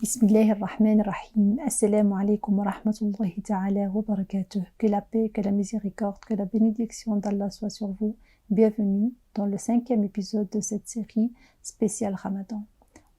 Bismillahirrahmanirrahim. Assalamu alaikum wa rahmatullahi ta'ala wa barakatuh. Que la paix, que la miséricorde, que la bénédiction d'Allah soit sur vous. Bienvenue dans le 5e épisode de cette série spéciale Ramadan.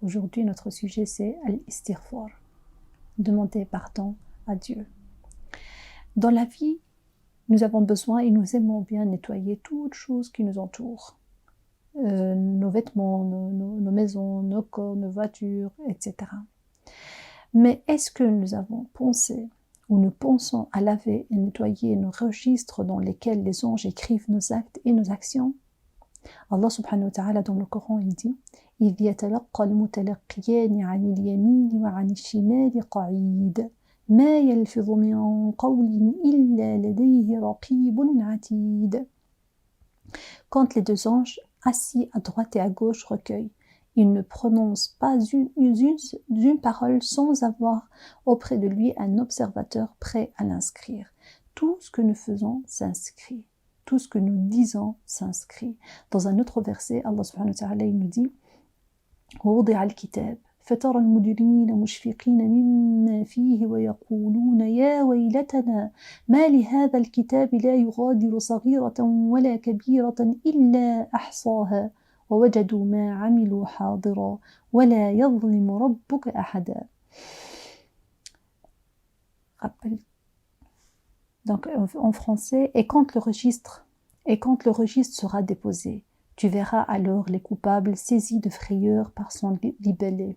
Aujourd'hui, notre sujet c'est Al-Istighfar. Demander pardon à Dieu. Dans la vie, nous avons besoin et nous aimons bien nettoyer toutes choses qui nous entourent. Nos vêtements, nos maisons, nos corps, nos voitures, etc. Mais est-ce que nous avons pensé ou nous pensons à laver et nettoyer nos registres dans lesquels les anges écrivent nos actes et nos actions? Allah subhanahu wa ta'ala dans le Coran il dit إِذْ يَتَلَقَّى الْمُتَلَقِّيَانِ عَنِ الْيَمِينِ وَعَنِ الشِّمَالِ قَعِيدٌ مَا يَلْفِظُ مِنْ قَوْلٍ إِلَّا لَدَيْهِ رَقِيبٌ عَتِيدٌ. Quand les deux anges assis à droite et à gauche recueillent, il ne prononce pas une parole sans avoir auprès de lui un observateur prêt à l'inscrire. Tout ce que nous faisons s'inscrit. Tout ce que nous disons s'inscrit. Dans un autre verset, Allah subhanahu wa ta'ala il nous dit وَوُضِعَ الْكِتَابِ فَتَرَى الْمُجْرِمِينَ مُشْفِقِينَ مِمَّا فِيهِ وَيَقُولُونَ يَا وَيْلَتَنَا مَا لِهَذَا الْكِتَابِ لَا يُغَادِرُ صَغِيرَةً وَلَا كَبِيرَةً إِلَّا أَحْصَاهَا وَوَجَدُوا مَا عَمِلُوا حَاضِرًا وَلَا يَظْلِمُ رَبُّكَ أَحَدًا. Donc en français, et quand le registre sera déposé, tu verras alors les coupables saisis de frayeur par son libellé.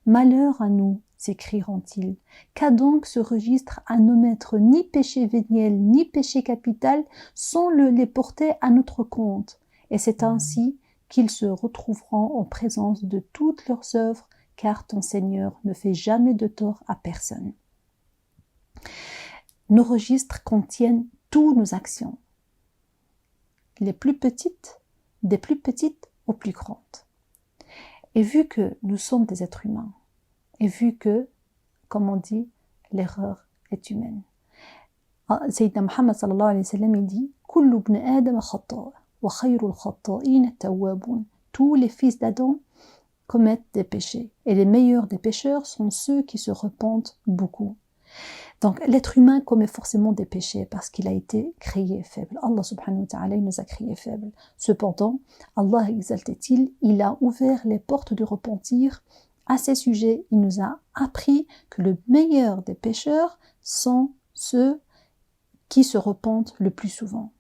Malheur à nous, s'écrieront-ils, qu'a donc ce registre à n'omettre ni péché véniel ni péché capital sans les porter à notre compte. Et c'est ainsi qu'ils se retrouveront en présence de toutes leurs œuvres, car ton Seigneur ne fait jamais de tort à personne. Nos registres contiennent toutes nos actions, les plus petites, des plus petites aux plus grandes. Et vu que nous sommes des êtres humains, et vu que, comme on dit, l'erreur est humaine. Sayyidina Muhammad sallallahu alayhi wa sallam il dit « Kullu ibn Adam khata' wa khayrul khata'in tawwabun » Tous les fils d'Adam commettent des péchés, et les meilleurs des pécheurs sont ceux qui se repentent beaucoup. Donc l'être humain commet forcément des péchés parce qu'il a été créé faible. Allah subhanahu wa ta'ala nous a créés faibles. Cependant, Allah exalté-il, il a ouvert les portes du repentir à ces sujets. Il nous a appris que le meilleur des pécheurs sont ceux qui se repentent le plus souvent.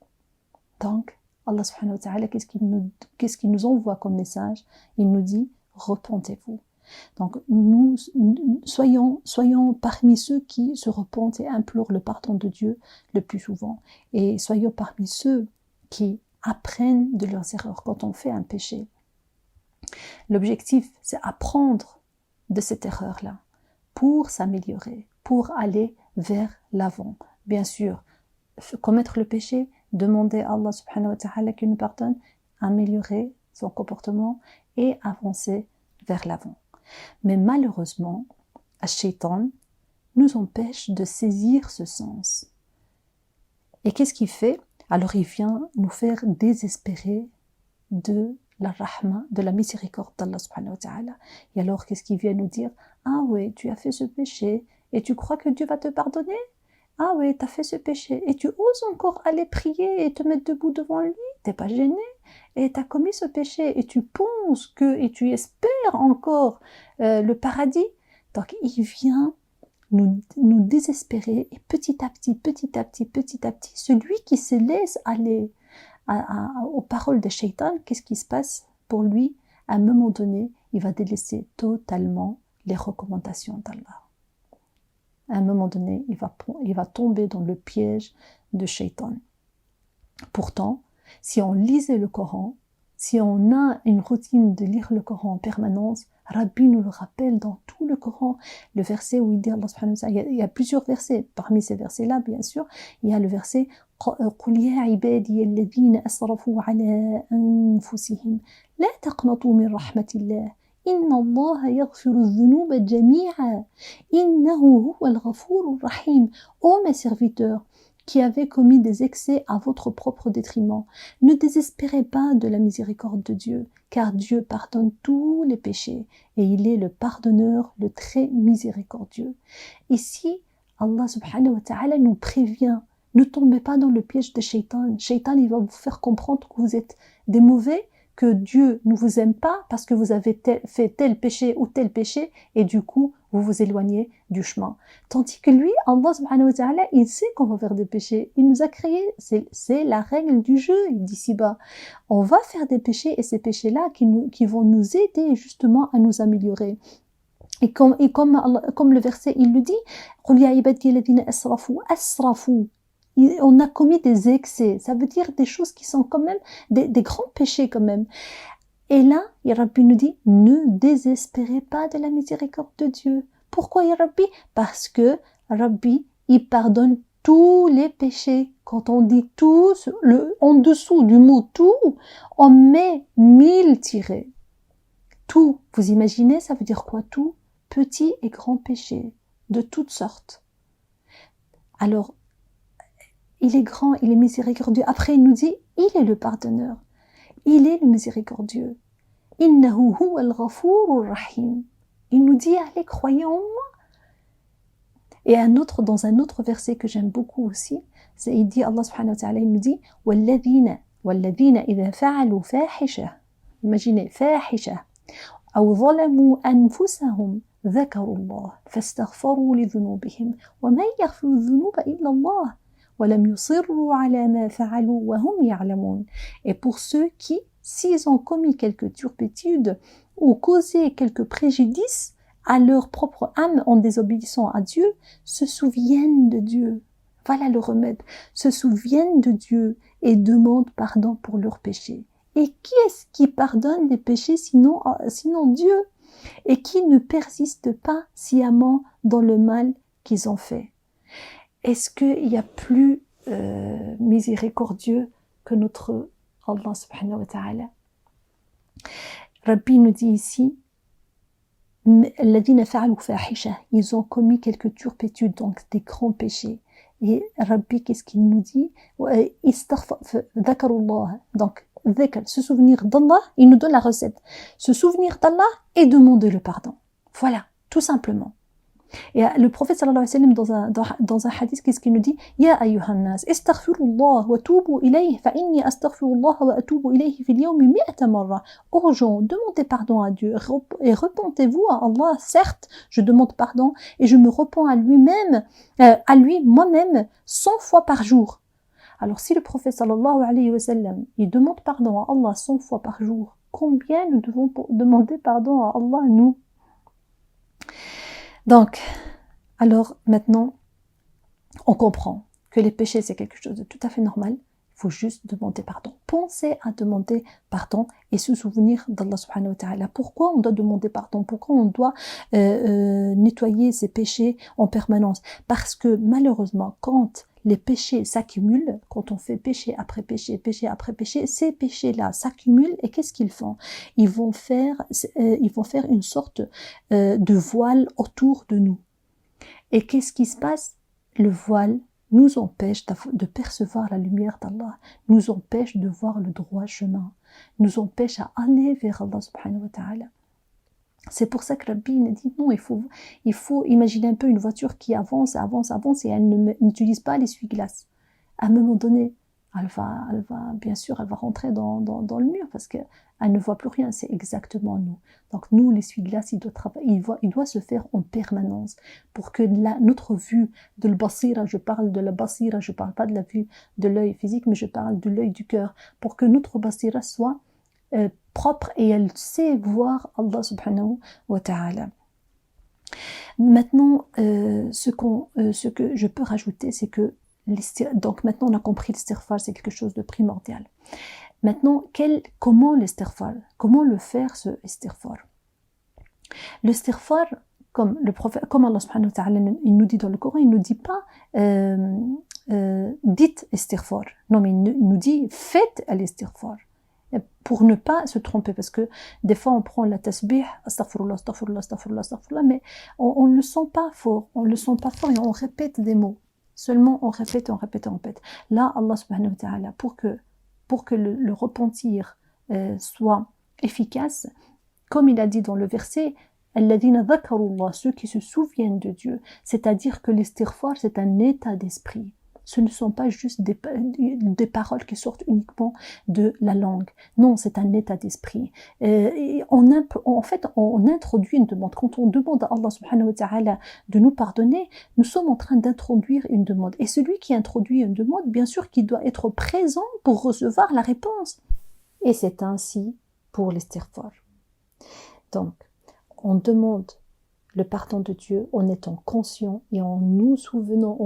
Donc, Allah subhanahu wa ta'ala, qu'est-ce qu'il nous envoie comme message? Il nous dit, repentez-vous. Donc nous soyons parmi ceux qui se repentent et implorent le pardon de Dieu le plus souvent. Et soyons parmi ceux qui apprennent de leurs erreurs quand on fait un péché. L'objectif, c'est apprendre de cette erreur-là pour s'améliorer, pour aller vers l'avant. Bien sûr, commettre le péché, demander à Allah subhanahu wa ta'ala qu'il nous pardonne, améliorer son comportement et avancer vers l'avant. Mais malheureusement, Ash-Shaytan nous empêche de saisir ce sens. Et qu'est-ce qu'il fait? Alors il vient nous faire désespérer de la rahma, de la miséricorde d'Allah subhanahu wa ta'ala. Et alors qu'est-ce qu'il vient nous dire? Ah ouais, tu as fait ce péché et tu crois que Dieu va te pardonner? Ah ouais, tu as fait ce péché et tu oses encore aller prier et te mettre debout devant lui? T'es pas gêné? Et tu as commis ce péché et tu penses et tu espères encore le paradis. Donc il vient nous désespérer et petit à petit, celui qui se laisse aller aux paroles de Shaitan, qu'est-ce qui se passe pour lui? À un moment donné, il va délaisser totalement les recommandations d'Allah. À un moment donné, il va tomber dans le piège de Shaitan. Pourtant, si on lisait le Coran, si on a une routine de lire le Coran en permanence, Rabbi nous le rappelle dans tout le Coran, le verset où il dit Allah subhanahu wa ta'ala, il y a plusieurs versets, parmi ces versets-là bien sûr, il y a le verset قُلْ يَا عِبَادِيَ الَّذِينَ أَسْرَفُوا عَلَىٰ أَنفُسِهِمْ لَا تَقْنَطُوا مِنْ رَحْمَةِ اللَّهِ إِنَّ اللَّهَ يَغْفِرُ الذُّنُوبَ جَمِيعًا إِنَّهُ هُوَ الْغَفُورُ الرَّحِيمُ. Ô mes serviteurs, qui avez commis des excès à votre propre détriment. Ne désespérez pas de la miséricorde de Dieu, car Dieu pardonne tous les péchés et il est le pardonneur, le très miséricordieux. Ici, Allah subhanahu wa ta'ala nous prévient, ne tombez pas dans le piège de Shaitan. Shaitan, il va vous faire comprendre que vous êtes des mauvais, que Dieu ne vous aime pas parce que vous avez fait tel péché ou tel péché et du coup, vous vous éloignez du chemin. Tandis que lui, Allah subhanahu wa ta'ala, il sait qu'on va faire des péchés. Il nous a créés, c'est la règle du jeu, il dit si-bas. On va faire des péchés et ces péchés-là qui vont nous aider justement à nous améliorer. Et comme le verset, il le dit, قُلْ يَا عِبَادِيَ الَّذِينَ أَسْرَفُوا. On a commis des excès, ça veut dire des choses qui sont quand même des grands péchés quand même. Et là, Ya Rabbi nous dit, ne désespérez pas de la miséricorde de Dieu. Pourquoi Ya Rabbi? Parce que Rabbi, il pardonne tous les péchés. Quand on dit tout, en dessous du mot tout, on met 1000 tirés. Tout, vous imaginez, ça veut dire quoi tout? Petits et grands péchés, de toutes sortes. Alors, il est grand, il est miséricordieux. Après, il nous dit, il est le pardonneur. Il est le miséricordieux. Innahu huwa al-ghafurur rahim. Il nous dit, allez, croyez en moi. Et dans un autre verset que j'aime beaucoup aussi, il dit, Allah subhanahu wa ta'ala, il nous dit, وَالَّذِينَ إِذَا فَعَلُوا فَاحِشَةً. Imaginez, فَاحِشَةً. أَوْ ظَلَمُوا أَنفُسَهُمْ ذَكَرُوا اللَّهَ فَاسْتَغْفَرُوا لِذُنُوبِهِمْ وَمَنْ يَغْفِرُ الذُّنُوبَ إِلَّا اللَّهُ وَلَمْ يُصِرُّوا عَلَى مَا فَعَلُوا وَهُمْ يَعْلَمُونَ. Et pour ceux qui, s'ils ont commis quelques turpitudes ou causé quelques préjudices à leur propre âme en désobéissant à Dieu, se souviennent de Dieu. Voilà le remède. Se souviennent de Dieu et demandent pardon pour leurs péchés. Et qui est-ce qui pardonne les péchés sinon Dieu? Et qui ne persiste pas sciemment dans le mal qu'ils ont fait? Est-ce qu'il y a plus miséricordieux que notre Allah subhanahu wa ta'ala? Rabbi nous dit ici, ils ont commis quelques turpitudes, donc des grands péchés. Et Rabbi, qu'est-ce qu'il nous dit? Donc, se souvenir d'Allah, il nous donne la recette. Se souvenir d'Allah et demander le pardon. Voilà, tout simplement. Et le prophète sallallahu alayhi wa sallam dans un hadith, qu'est-ce qu'il nous dit? Ya ayyuhan nas, astaghfirullah wa tubu ilayhi fa inni astaghfirullah wa atubu ilayhi fil yawmi 100 marra. Ô gens, demandez pardon à Dieu et repentez-vous à Allah. Certes, je demande pardon et je me repens à lui moi-même 100 fois par jour. Alors si le prophète sallallahu alayhi wa sallam, il demande pardon à Allah 100 fois par jour, combien nous devons demander pardon à Allah, nous? Donc, alors maintenant, on comprend que les péchés, c'est quelque chose de tout à fait normal. Il faut juste demander pardon. Pensez à demander pardon et se souvenir d'Allah subhanahu wa ta'ala. Pourquoi on doit demander pardon? Pourquoi on doit nettoyer ses péchés en permanence? Parce que malheureusement, quand les péchés s'accumulent, quand on fait péché après péché, péché après péché, ces péchés-là s'accumulent et qu'est-ce qu'ils font? Ils vont faire une sorte de voile autour de nous. Et qu'est-ce qui se passe? Le voile nous empêche de percevoir la lumière d'Allah, nous empêche de voir le droit chemin, nous empêche à aller vers Allah subhanahu wa ta'ala. C'est pour ça que Rabbi dit non, il faut imaginer un peu une voiture qui avance et elle n'utilise pas l'essuie-glace. À un moment donné, elle va bien sûr, elle va rentrer dans le mur parce qu'elle ne voit plus rien. C'est exactement nous. Donc nous, l'essuie-glace, il doit se faire en permanence pour que notre vue de l'basira, je parle de la basira, je parle pas de la vue de l'œil physique, mais je parle de l'œil du cœur, pour que notre basira soit propre et elle sait voir Allah subhanahu wa ta'ala. Maintenant, ce que je peux rajouter, c'est que donc maintenant on a compris l'istighfar, c'est quelque chose de primordial. Maintenant, comment l'istighfar? Comment le faire, ce istighfar? L'istighfar, comme Allah subhanahu wa ta'ala il nous dit dans le Coran, il ne nous dit pas dites istighfar. Non, mais il nous dit faites l'istighfar. Pour ne pas se tromper, parce que des fois on prend la tasbih, astaghfirullah, astaghfirullah, astaghfirullah, astaghfirullah, mais on ne le sent pas fort, et on répète des mots. Seulement on répète, on répète, on répète. Là, Allah subhanahu wa ta'ala, pour que le repentir soit efficace, comme il a dit dans le verset, الذين ذكروا الله, ceux qui se souviennent de Dieu, c'est-à-dire que l'istighfar, c'est un état d'esprit. Ce ne sont pas juste des paroles qui sortent uniquement de la langue. Non, c'est un état d'esprit. En fait, on introduit une demande. Quand on demande à Allah subhanahu wa ta'ala de nous pardonner, nous sommes en train d'introduire une demande. Et celui qui introduit une demande, bien sûr qu'il doit être présent pour recevoir la réponse. Et c'est ainsi pour l'istighfar. Donc, on demande le pardon de Dieu en étant conscient et en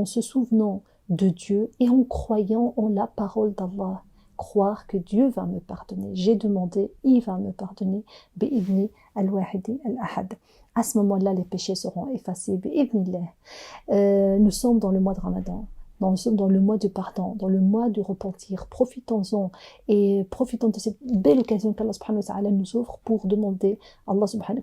se souvenant de Dieu et en croyant en la parole d'Allah. Croire que Dieu va me pardonner. J'ai demandé, il va me pardonner. Bi'idni al-wahidi al-ahad. À ce moment-là, les péchés seront effacés. Bi'idnillah. Nous sommes dans le mois de Ramadan. Nous sommes dans le mois du pardon, dans le mois du repentir. Profitons-en et profitons de cette belle occasion qu'Allah subhanahu wa ta'ala nous offre pour demander qu'Allah subhanahu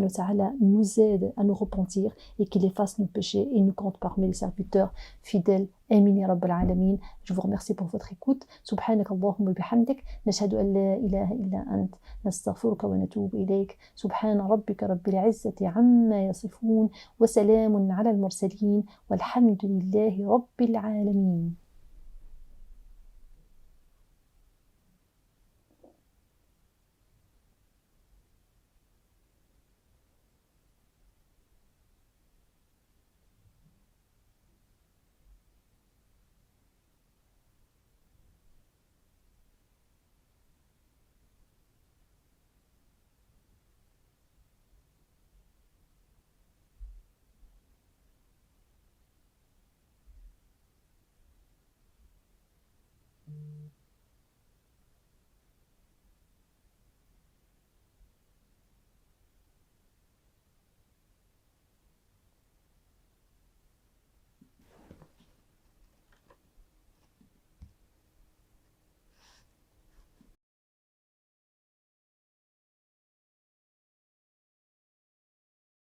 wa ta'ala nous aide à nous repentir et qu'il efface nos péchés et nous compte parmi les serviteurs fidèles. Amin ya Rabbal Alamin. Je vous remercie pour votre écoute. Subhanak Allahumma bihamdik. Nashhadu an la ilaha illa ant. Nastaghfiruka wa natubu ilayk. Subhana rabbika rabbil izzati amma yasifun. Wa salamun ala al-mursalin. Walhamdulillahi rabbil alamin.